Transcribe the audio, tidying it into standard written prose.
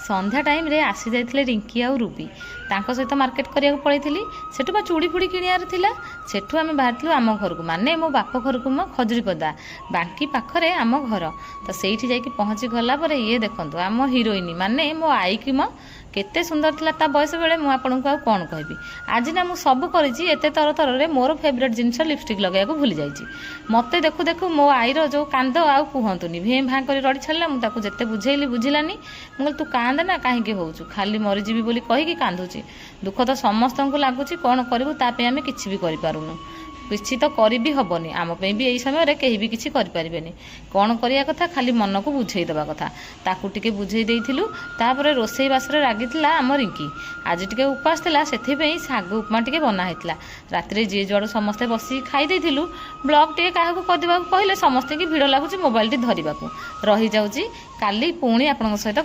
ସନ୍ଧ୍ୟା ଟାଇମ୍ରେ ଆସି ଯାଇଥିଲେ ରିଙ୍କି ଆଉ ରୁବି। ତାଙ୍କ ସହିତ ମାର୍କେଟ କରିବାକୁ ପଳେଇଥିଲି। ସେଠୁ ବା ଚୁଡ଼ି ଫୁଡ଼ି କିଣିବାର ଥିଲା। ସେଠୁ ଆମେ ବାହାରିଥିଲୁ ଆମ ଘରକୁ, ମାନେ ମୋ ବାପ ଘରକୁ, ମୋ ଖଜୁରୀପଦା ବାଙ୍କି ପାଖରେ ଆମ ଘର। ତ ସେଇଠି ଯାଇକି ପହଞ୍ଚି ଗଲା ପରେ ଇଏ ଦେଖନ୍ତୁ ଆମ ହିରୋଇନ, ମାନେ ମୋ ଆଈକି କେତେ ସୁନ୍ଦର ଥିଲା ତା ବୟସ ବେଳେ, ମୁଁ ଆପଣଙ୍କୁ ଆଉ କ'ଣ କହିବି। ଆଜି ନା ମୁଁ ସବୁ କରିଛି, ଏତେ ତରତରରେ ମୋର ଫେଭରେଟ୍ ଜିନିଷ ଲିପଷ୍ଟିକ୍ ଲଗାଇବାକୁ ଭୁଲି ଯାଇଛି। ମୋତେ ଦେଖୁ ଦେଖୁ ମୋ ଆଈର ଯେଉଁ କାନ୍ଦ ଆଉ କୁହନ୍ତୁନି, ଭେଁ ଭାଁ କରି ରଡ଼ି ଛାଡ଼ିଲା। ମୁଁ ତାକୁ ଯେତେ ବୁଝେଇଲି ବୁଝିଲାନି। ମୁଁ କହିଲି ତୁ କାନ୍ଦ ନା, କାହିଁକି ହେଉଛୁ, ଖାଲି ମରିଯିବି ବୋଲି କହିକି କାନ୍ଦୁଛି। ଦୁଃଖ ତ ସମସ୍ତଙ୍କୁ ଲାଗୁଛି, କ'ଣ କରିବୁ, ତା ପାଇଁ ଆମେ କିଛି ବି କରିପାରୁନୁ। କିଛି ତ କରିବି ହେବନି, ଆମ ପାଇଁ ବି ଏଇ ସମୟରେ କେହି ବି କିଛି କରିପାରିବେନି। କ'ଣ କରିବା କଥା, ଖାଲି ମନକୁ ବୁଝେଇ ଦେବା କଥା। ତାକୁ ଟିକେ ବୁଝେଇ ଦେଇଥିଲୁ। ତାପରେ ରୋଷେଇବାସରେ ରାଗିଥିଲା ଆମ ରିଙ୍କି। ଆଜି ଟିକେ ଉପାସ ଥିଲା, ସେଥିପାଇଁ ଶାଗ ଉପମା ଟିକେ ବନା ହେଇଥିଲା। ରାତିରେ ଯିଏ ଯୁଆଡ଼ୁ ସମସ୍ତେ ବସିକି ଖାଇ ଦେଇଥିଲୁ। ବ୍ଲଗ୍ ଟିକେ କାହାକୁ କରିଦେବାକୁ କହିଲେ ସମସ୍ତଙ୍କୁ ଭିଡ଼ ଲାଗୁଛି ମୋବାଇଲଟି ଧରିବାକୁ। ରହିଯାଉଛି, କାଲି ପୁଣି ଆପଣଙ୍କ ସହିତ